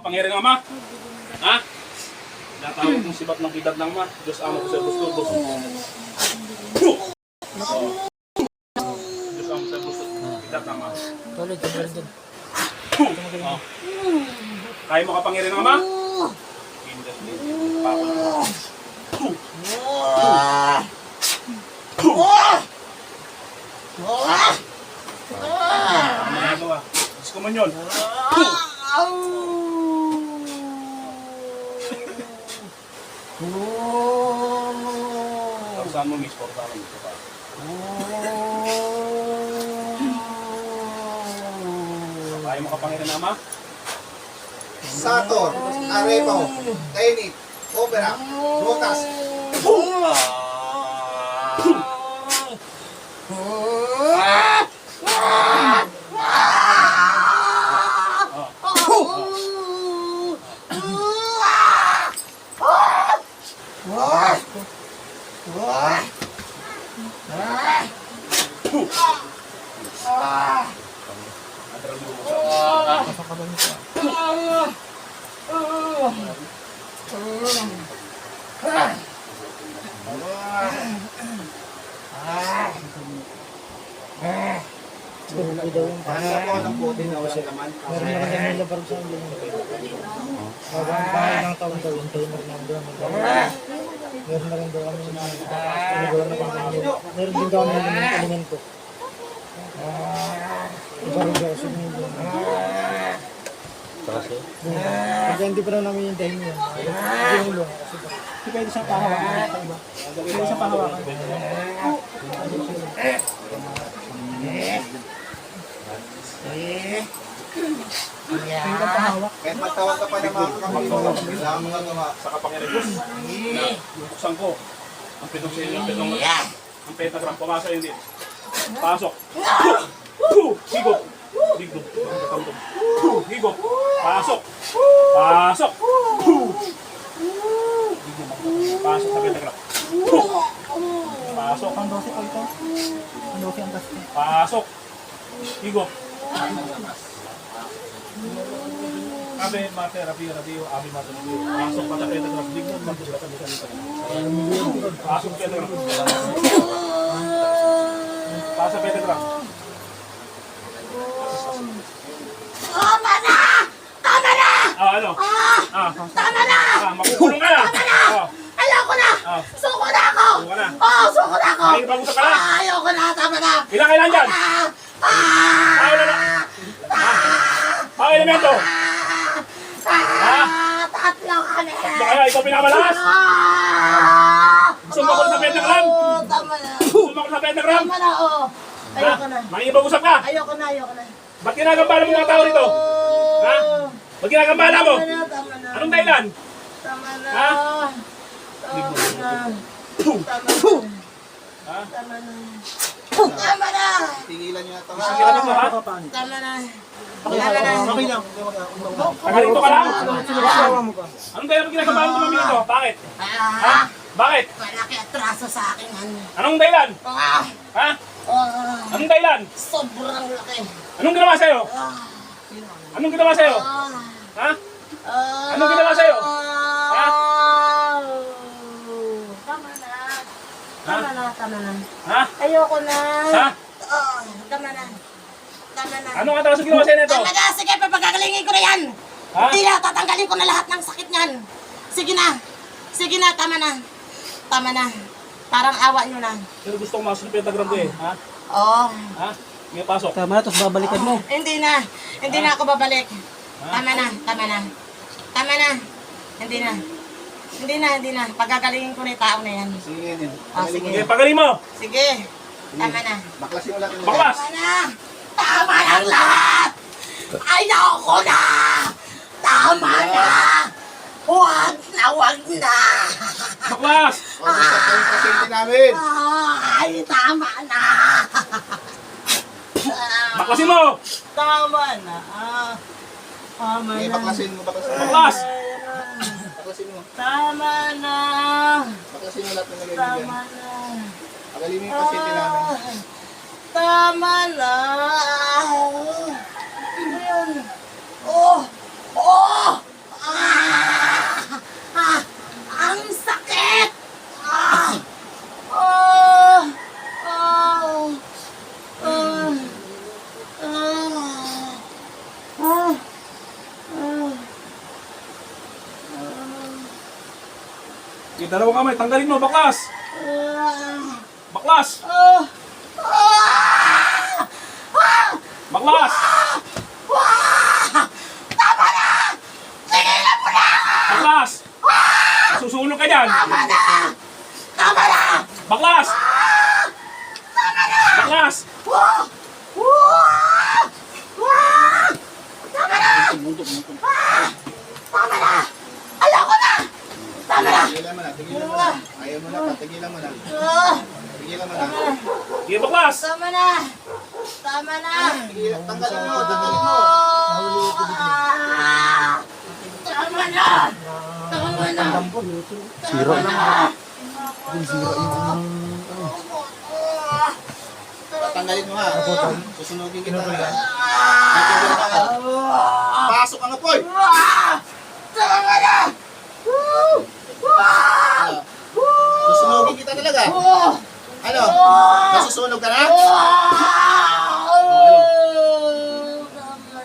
Kapangyarihan ng Ama. Ha? Natawag mong sibat ng edad ng Ama. Diyos Ama ko sa gusto. Diyos Ama sa gusto. Edad ng Ama. Tuloy dyan. Kaya mo kapangyarihan ng Ama? Indas din. Pako ng Ama. Ano ba? Diyos ko man yun. Saan mo miss? Portahan mo. Kaya mo kapangyarihan ng Ama? Saturn, Arepo, Tenit, Opera, Rotas. Ako ng puti na walang laman. Meron na rin nila parang sa amin. Bahay ng taon daw, yung timer ng doon. Meron na rin daw kami ng meron din daw kami ng elemento. Iba rin daw, sumingin doon. Kaya hindi pa na namin hintayin yun. Hindi lang. Hindi pwede siyang pahawakan. Pwede siyang pahawakan. Kahit magtawag ka pa ng mga kapatid, kailangan mga gawa. Sa kapangyarihan Diyos. Na buksan ko. Ang pitong sila, ang pentagram. Pumasa yun din. Pasok. Higop. Higop. Higop. Pasok. Pasok. Pasok sa pentagram. Pasok. Ang 12 ko ito. Ang 12 ang gasto. Pasok. Higop. Abe, mate, rabiyo, abi, mate, rabiyo. Pasok pa sa pentagram. Higop. Pasok pentagram. Pasok pentagram. Tama na! Tama na! Ano? Tama na! Makukulong ka na! Ayoko na! Suko na ako! Suko na? Suko na ako! Ay, pag-usap ka na! Ayoko na! Tama na! Ilang kailan dyan? Ang elemento! Tatlo kami! Tatlo kaya, ikaw pinakamalas? Sumakot sa pentagram? Tama na! Sumakot sa pentagram? Tama na, Ayoko na! Makikipag-usap ka? Ayoko na! Ba't ginagambala mo mga tao rito? Ha? Ba't ginagambala mo? Tama na! Anong dahilan? Tama na! Ha? Tama na! Ha? Tama na! Tama na! Tingilan niyo na ito. Sigilan mo ha? Tama na! Okay lang. Tagalito ka lang? Anong dahilan mo ginagambala mo tumamili ito? Bakit? Ha? Bakit? Malaki atraso sa akin yan. Anong dahilan? Ha? Anong dahilan? Sobrang laki. Anong ginawa sa'yo? Anong ginawa sa'yo? Ha? Anong ginawa sa'yo? Ha? Tama na. Tama na, tama na. Ha? Ayoko na. Ha? Tama na. Tama na. Anong atraso ginawa sa'yo nito? Tama na, sige, papagagalingin ko na yan. Ha? Hindi na, tatanggalin ko na lahat ng sakit niyan. Sige na. Sige na, tama na. Tama na. Parang awa nyo na. Pero gusto ko masok ng pentagram ko eh. Ha? Oo. Ha? May pasok. Tama na, tapos babalikan mo. Hindi na. Hindi na ako babalik. Tama na. Tama na. Tama na. Hindi na. Hindi na, hindi na. Pagagalingin ko na yung tao na yan. Sige yan. Sige. Okay, pagaling mo. Sige. Tama na. Baklasin mo lang. Baklas. Tama na. Tama na lahat. Ayoko na. Tama na. Huwag na, huwag na. Baklas. Gusto ko yung pasyente namin. Ay, tama na. Baklasin mo. Tama na. Tama Okay, na. baklasin mo. Baklas. Baklasin mo. Tama na. Baklasin mo lahat ng nagay Tama dyan. na. Pagaling mo yung pasyente namin. Tama na. Ano yun? Oh! Oh! Sige, dalawang kamay. Tanggalin mo, baklas. Baklas. Baklas. Baklas. Susunog ka dyan. Baklas. Baklas. Tigilan mo na, tigilan mo na. Ayaw mo na, tigilan mo na. Tigilan mo na. Sige, baklas. Tama na. Tama na. Tigilan, tanggalin mo, tanggalin mo. Tama na. Tama na. Sira na. Tanggalin mo ha. Susunugin kita. Nagtigilan ka. Pasok ka nga, Poy! Tama na. Susunugin kita talaga. Ano? Nasusunog ka na?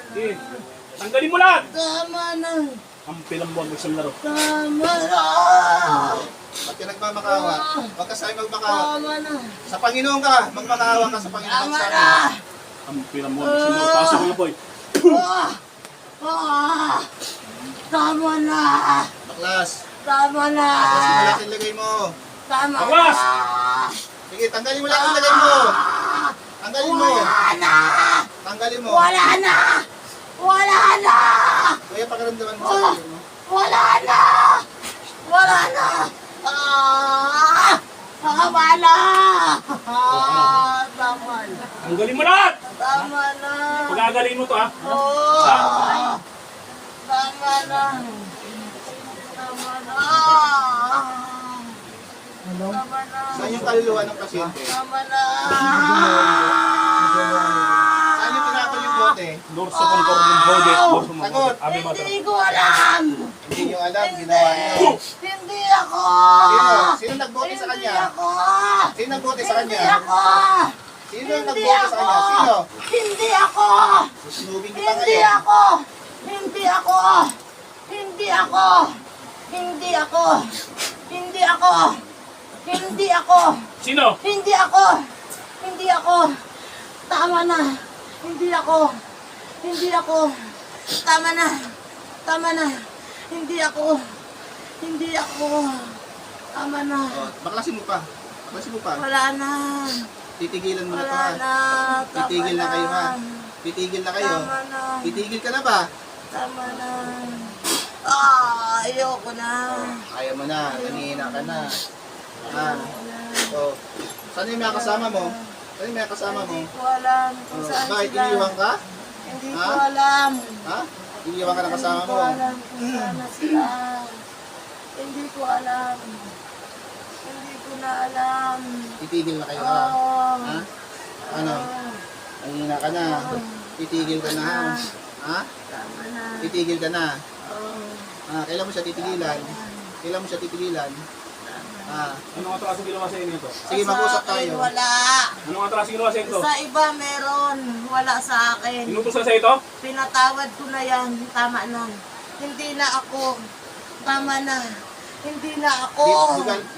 Sige. Tanggalin mo lahat. Tama na. Ang pilambuan mo sa laro. Tama na. Ba't ka nagmamakawa? Huwag ka sa'yo magmakawa. Tama na. Sa Panginoon ka. Magmakawa ka sa Panginoon. Tama Sa na. Ang pilambuan mo sa laro. Pasok mo na, boy. Tama na. Baklas. Tama na. Baklas mo lahat ilagay mo. Tama Baklas! na. Sige, tanggalin mo lahat ilagay mo. Tanggalin mo. Wala na. Tanggalin mo. Wala na. Wala na. Kuya, pakiramdaman mo sa sarili mo. Wala na. Wala na. Tama na. Tama na. Tanggalin mo lahat. Tama na. Pag-agalin mo to, ha? Tama na. Tama na. Tama na. Saan yung kaluluwa ng pasyente? Tama na. Saan yung tinatol yung bote? Dorso con cordon bode. Dorso mo. Sagot. Abi mo. Hindi ko alam. Hindi nyo alam, ginawa nyo. Hindi ako. Sino? Sino nagbote sa Hindi kanya? ako. Sino nagbote sa Hindi kanya? ako. Sino Hindi nagbote sa kanya? ako. Sino? Hindi ako. Susunugin kita Hindi ngayon. ako. Hindi ako. Hindi ako. Hindi ako. Hindi ako. Hindi ako. Sino? Hindi ako. Hindi ako. Tama na. Hindi ako. Hindi ako. Tama na. Tama na. Hindi ako. Hindi ako. Tama na. Oh, baklasin mo pa. Baklasin mo pa. Wala na. Titigilan mo na to Wala ha. na. Tama Titigil na kayo ha. Titigil na kayo. Tama na. Titigil ka na ba? Tama na. Ayoko na. Ayaw mo na. Nanihina ka na. Ha? So, saan yung mga kasama mo? Saan yung mga kasama mo? Hindi ko alam kung Oh, saan bakit sila. iniwan ka? Hindi Ha? ko alam. Ha? Iniwan ka ng kasama Hindi mo? ko alam kung saan na sila. Hindi ko alam. Hindi ko na alam. Titigil na kayo ha? Oh. Ha? Ano? Nanihina ka na. Titigil ka na ha? Ha? Tama na. Titigil ka na. Oh. Kailan mo siya titigilan? Kailan mo siya titigilan? Anong atraso ginawa sa inyo to? Sige, mag-usap Sa akin, tayo. wala. Anong atraso ginawa sa inyo to? Sa iba meron. Wala sa akin. Inutos na sa ito? Pinatawad ko na yan. Tama na. Hindi na ako. Tama na. Hindi na ako.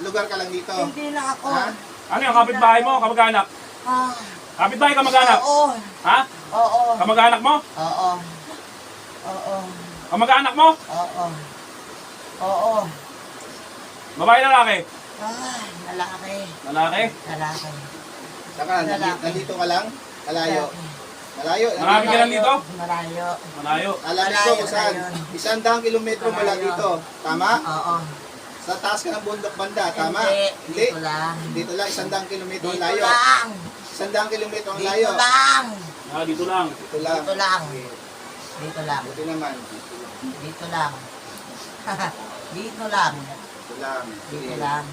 Lugar ka lang dito. Hindi na ako. Ha? Ano yung kapitbahay mo? Kamag-anak? Ah, Kapitbahay kamag-anak? oo. Ha? Oo. Kamag-anak mo? Oo. Oo. Kamag-anak mo? Oo. Oo. Babae na lalaki? Lalaki. Lalaki? Lalaki. Saka, nandito ka lang? Malayo. Malayo. Marami ka lang dito? Malayo. Malayo. Alam ko kung saan. 100 kilometro mula dito. Tama? Oo. Sa taas ka ng bundok banda. Tama? Hindi. Dito lang. Dito lang. 100 kilometro ang Dito layo. lang. 100 kilometro ang Dito layo. lang. Dito lang. Dito lang. Dito lang. Dito lang. Buti naman. Dito lang. Dito lang. Dito lang. Dito lang.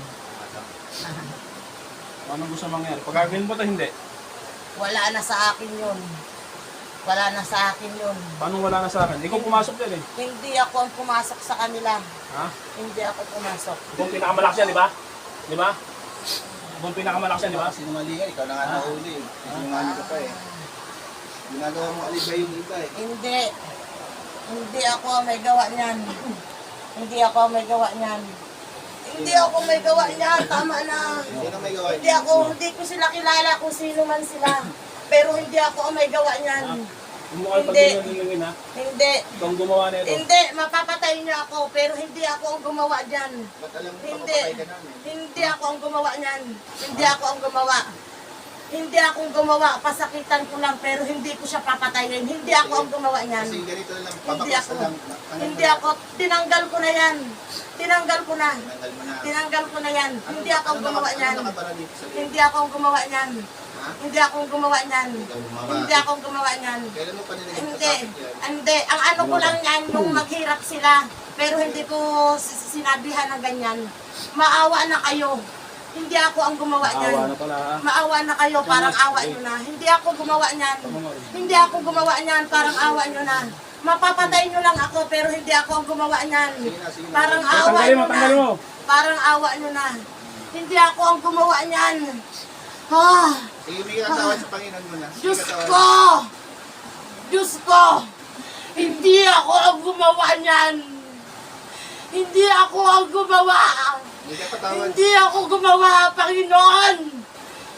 Anong gusto mangyari? Pagkagawin mo to hindi? Wala na sa akin yun. Wala na sa akin yun. Paano wala na sa akin? Ikaw pumasok din eh. Hindi ako ang pumasok sa kanila. Ha? Hindi ako pumasok. Ikaw ang pinakamalakas yan, di ba? Di ba? Ikaw ang pinakamalakas yan, di ba? Sinungalingan. Ikaw na nga nahuli. Sinungaling ka pa eh. Ginagawa mo alibay yung iba eh. Hindi. Hindi ako ang may gawa niyan. Hindi ako ang may gawa niyan. Hindi ako may gawa niyan. Tama na. Sino may gawa Hindi ko sila kilala kung sino man sila. Pero hindi ako ang may gawa niyan. Mukha yung Hindi. pagdilingin ha. Hindi. Ikaw ang gumawa na ito. Hindi, mapapatay niyo ako. Pero hindi ako ang gumawa diyan. Ba't alam mo Hindi. papapatay ka namin? Hindi ako ang gumawa niyan. Hindi ako ang gumawa. Hindi akong gumawa. Pasakitan ko lang pero hindi ko siya papatayin. Hindi ako ang gumawa niyan. Kasi ganito na lang, Hindi pabakas ako. na lang. Hindi ako. Tinanggal ko na yan. Tinanggal ko na. Tanggal mo na. Tinanggal ko na yan. Hindi ako ang gumawa niyan. Ano nakabara dito sa liit? Hindi ako ang gumawa niyan. Ha? Hindi ako ang gumawa niyan. Ikaw gumawa. Hindi ako ang gumawa niyan. Kailan mo pa nilagay sa Hindi. sakit yan? Hindi. Ang ano ko lang yan, yung maghirap sila. Pero hindi ko sinabihan ng ganyan. Maawa na kayo. Hindi ako ang gumawa Awa niyan. na pala ha. Maawa na kayo, parang awa nyo na. Hindi ako gumawa niyan. Hindi ako gumawa niyan, parang awa nyo na. Mapapatay nyo lang ako, pero hindi ako ang gumawa niyan. Sige na, sige na. Parang awa Tanggalin nyo mo, tanggalin na. mo. Parang awa nyo na. Hindi ako ang gumawa niyan. Ah, Sige, may katawan sa Panginoon mo na. Sige, Diyos katawan. ko! Diyos ko! Hindi ako ang gumawa niyan. Hindi ako ang gumawa. May kapatawad. Hindi ako gumawa, Panginoon.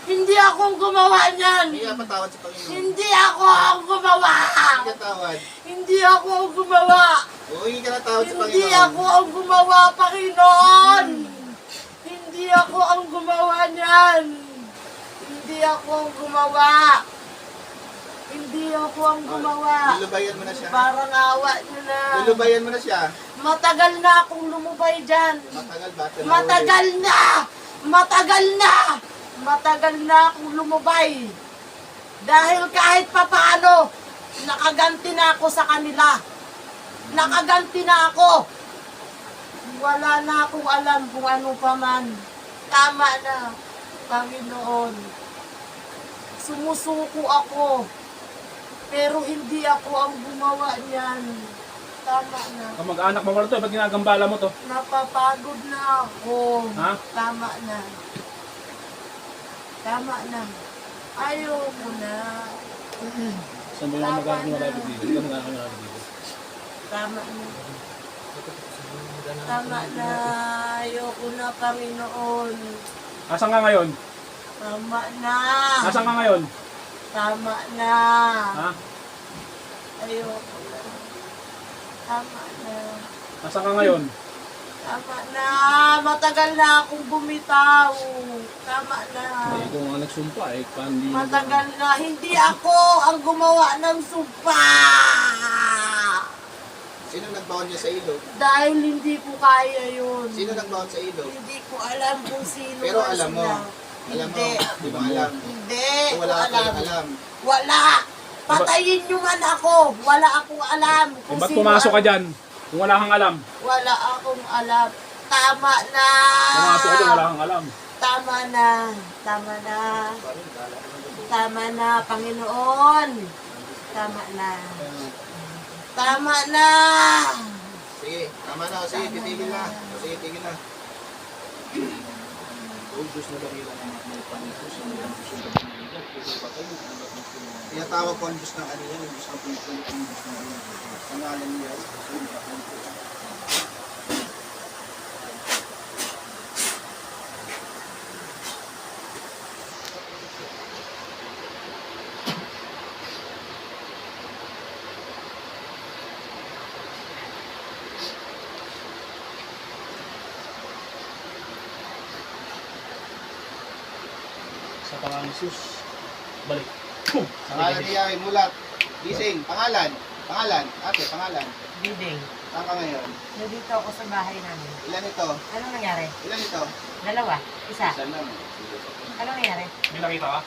Hindi ako ang gumawa niyan. May kapatawad sa Panginoon. Hindi ako ang gumawa. May katawad. Hindi ako ang gumawa. Huwag ka na tawad sa Hindi Panginoon. ako ang gumawa, Panginoon. Hindi ako ang gumawa niyan. Hindi ako ang gumawa. Hindi ako ang gumawa. Lulubayan mo na siya. Parang awa niyo na. Lulubayan mo na siya. Matagal na akong lumubay dyan. Matagal ba? Matagal na! Matagal na! Matagal na akong lumubay. Dahil kahit papaano, nakaganti na ako sa kanila. Nakaganti na ako. Wala na akong alam kung ano pa man. Tama na, Panginoon. Sumusuko ako. Pero hindi ako ang gumawa niyan. Tama na. Mag-anak mo pala to. Ba't ginagambala mo to? Napapagod na ako. Ha? Tama na. Tama na. Ayoko na. Saan ba yung mag-anak mo malapit dito? Ikaw mag-anak mo malapit dito. Tama na. Tama na. Ayoko na, Panginoon. Asan ka ngayon? Tama na. Asan ka ngayon? Tama na. Ha? Ayoko na. Tama na. Asan ka ngayon? Tama na. Matagal na akong bumitaw. Tama na. Eh, kung nga nagsumpa eh. Pandi. Matagal na. Hindi ako ang gumawa ng sumpa. Sino nagbaon niya sa ilog? Dahil hindi ko kaya yun. Sino nagbaon sa ilog? Hindi ko alam kung sino Pero man alam mo. sila. Alam mo. Hindi. Di ba alam? Hindi So, ko wala ka alam. alam. Wala. Patayin nyo man ako. Wala akong alam Eh, kung ba't sino pumasok ka ang- dyan? Kung wala kang alam. Wala akong alam. Tama na. Pumasok ka dyan, wala kang alam. Tama na. Tama na. Tama na, Panginoon. Tama na. Tama na. Sige, tama na. Sige, titigil na. Sige, tigil na. Tinatawag ko ang Diyos ng ano yan, ang Diyos ng pulpul, ang Diyos ng ano. Ang alam niya. Sa pangalan ni Jesus. Balik. Boom! Pangalan niya ay Mulat. Gising, pangalan. Pangalan. Ate, pangalan. Biding. Saan ka ngayon? Nandito ako sa bahay namin. Ilan ito? Anong nangyari? Ilan ito? Dalawa? Isa? Isa lang. Anong nangyari? May nakita ka?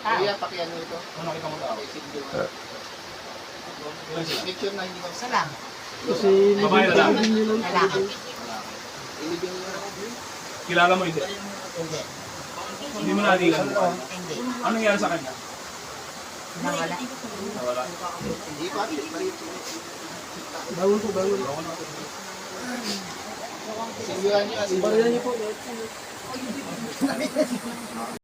Tao? Kuya, pakiano ito. Ano nakita mo tao? Okay, sige. Make sure na hindi ka Isa lang. Kasi Babae na lang. Lalaki. ilibing mo na. Kilala mo hindi? Hindi. Hindi mo natigan. Hindi. Ano nangyari sa kanya? Nawala. Nawala. Hindi pa, maliit. bawal po, bawal. Sindihan niyo. Barilan niyo po.